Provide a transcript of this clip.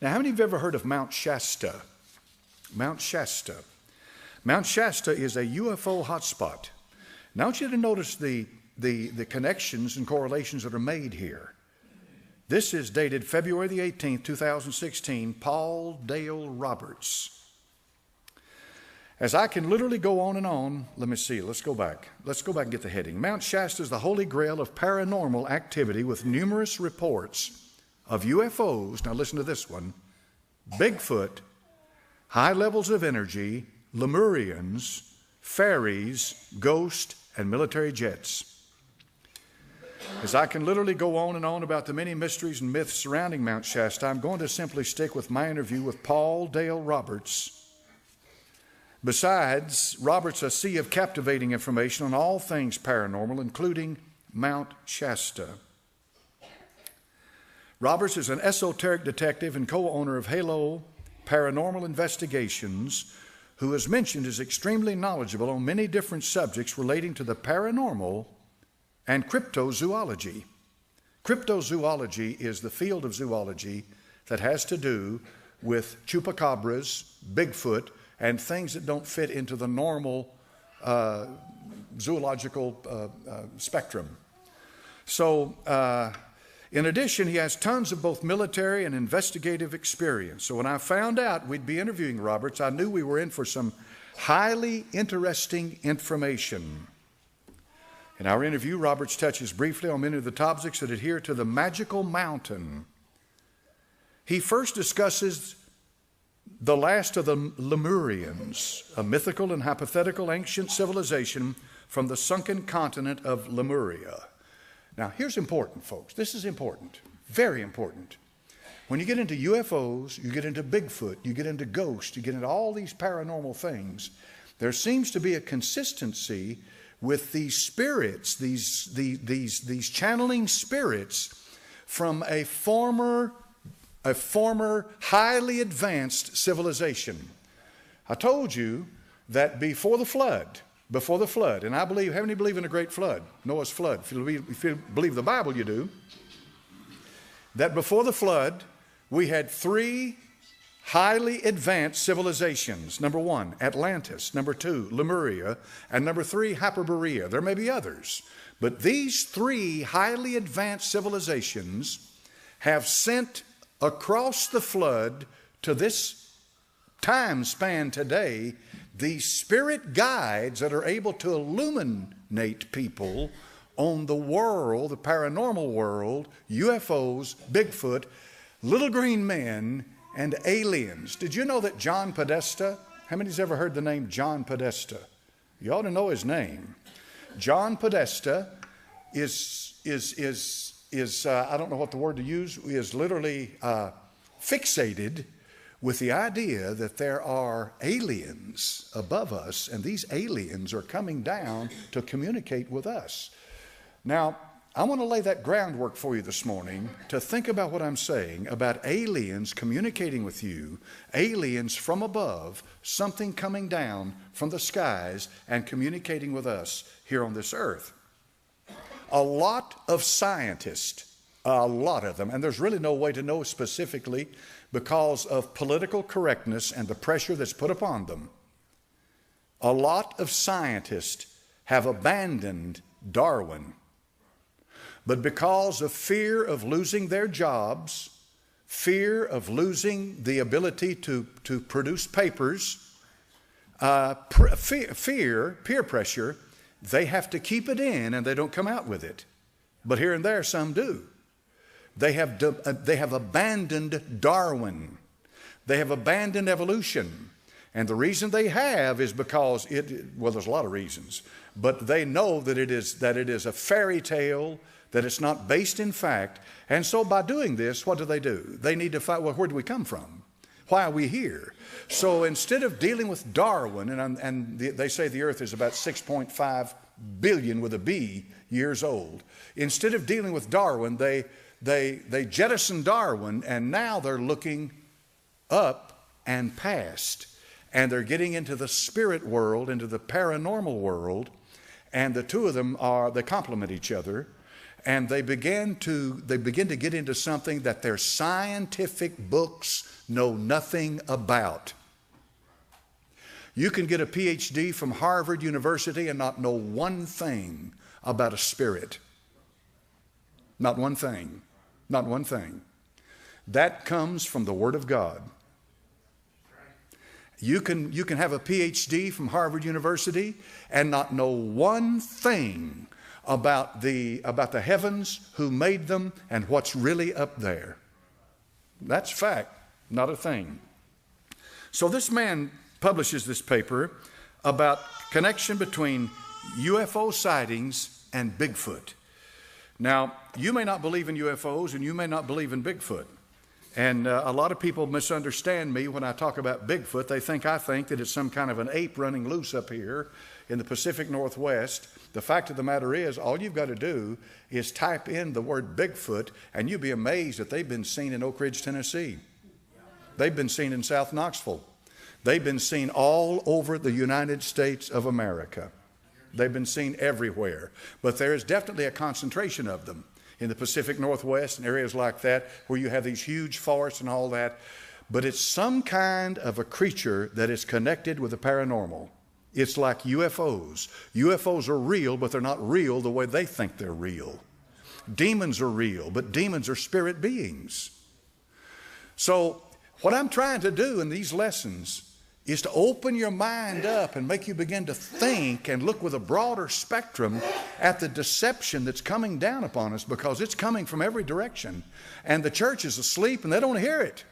Now, how many of you have ever heard of Mount Shasta? Mount Shasta. Mount Shasta is a UFO hotspot. Now, I want you to notice the connections and correlations that are made here. This is dated February the 18th, 2016, Paul Dale Roberts. As I can literally go on and on, let me see, let's go back. Let's go back and get the heading. Mount Shasta is the holy grail of paranormal activity with numerous reports of UFOs, now listen to this one, Bigfoot, high levels of energy, Lemurians, fairies, ghosts, and military jets. As I can literally go on and on about the many mysteries and myths surrounding Mount Shasta, I'm going to simply stick with my interview with Paul Dale Roberts. Besides, Roberts, a sea of captivating information on all things paranormal, including Mount Shasta. Roberts is an esoteric detective and co-owner of Halo Paranormal Investigations, who is mentioned as extremely knowledgeable on many different subjects relating to the paranormal and cryptozoology. Cryptozoology is the field of zoology that has to do with chupacabras, Bigfoot, and things that don't fit into the normal zoological spectrum. So, in addition, he has tons of both military and investigative experience. So when I found out we'd be interviewing Roberts, I knew we were in for some highly interesting information. In our interview, Roberts touches briefly on many of the topics that adhere to the magical mountain. He first discusses the last of the Lemurians, a mythical and hypothetical ancient civilization from the sunken continent of Lemuria. Now, here's important, folks. This is important, very important. When you get into UFOs, you get into Bigfoot, you get into ghosts, you get into all these paranormal things, there seems to be a consistency with these spirits, these channeling spirits from a former highly advanced civilization. I told you that before the flood, and I believe, how many believe in a great flood? Noah's flood. If you believe the Bible, you do. That before the flood, we had three highly advanced civilizations. Number one, Atlantis. Number two, Lemuria. And number three, Hyperborea. There may be others. But these three highly advanced civilizations have sent across the flood to this time span today these spirit guides that are able to illuminate people on the world, the paranormal world, UFOs, Bigfoot, little green men, and aliens. Did you know that John Podesta, how many's ever heard the name John Podesta? You ought to know his name. John Podesta is I don't know what the word to use, is literally fixated with the idea that there are aliens above us, and these aliens are coming down to communicate with us. Now, I want to lay that groundwork for you this morning to think about what I'm saying about aliens communicating with you, aliens from above, something coming down from the skies and communicating with us here on this earth. A lot of scientists, a lot of them, and there's really no way to know specifically because of political correctness and the pressure that's put upon them. A lot of scientists have abandoned Darwin. But because of fear of losing their jobs, fear of losing the ability to produce papers, fear, peer pressure, they have to keep it in and they don't come out with it. But here and there, some do. They have abandoned Darwin. They have abandoned evolution. And the reason they have is because well, there's a lot of reasons, but they know that it is a fairy tale, that it's not based in fact. And so by doing this, what do? They need to find, well, where do we come from? Why are we here? So instead of dealing with Darwin, and they say the earth is about 6.5 billion with a B years old. Instead of dealing with Darwin, they jettisoned Darwin, and now they're looking up and past. And they're getting into the spirit world, into the paranormal world, and the two of them they complement each other. and they begin to get into something that their scientific books know nothing about. You can get a PhD from Harvard University and not know one thing about a spirit. Not one thing. Not one thing. That comes from the Word of God. You can have a PhD from Harvard University and not know one thing about the heavens, who made them, and what's really up there. That's fact, not a thing. So this man publishes this paper about connection between UFO sightings and Bigfoot. Now, you may not believe in UFOs and you may not believe in Bigfoot. And a lot of people misunderstand me when I talk about Bigfoot. They think I think that it's some kind of an ape running loose up here in the Pacific Northwest. The fact of the matter is, all you've got to do is type in the word Bigfoot, and you'll be amazed that they've been seen in Oak Ridge, Tennessee. They've been seen in South Knoxville. They've been seen all over the United States of America. They've been seen everywhere. But there is definitely a concentration of them in the Pacific Northwest and areas like that where you have these huge forests and all that. But it's some kind of a creature that is connected with the paranormal. It's like UFOs. UFOs are real, but they're not real the way they think they're real. Demons are real, but demons are spirit beings. So what I'm trying to do in these lessons is to open your mind up and make you begin to think and look with a broader spectrum at the deception that's coming down upon us, because it's coming from every direction. And the church is asleep and they don't hear it.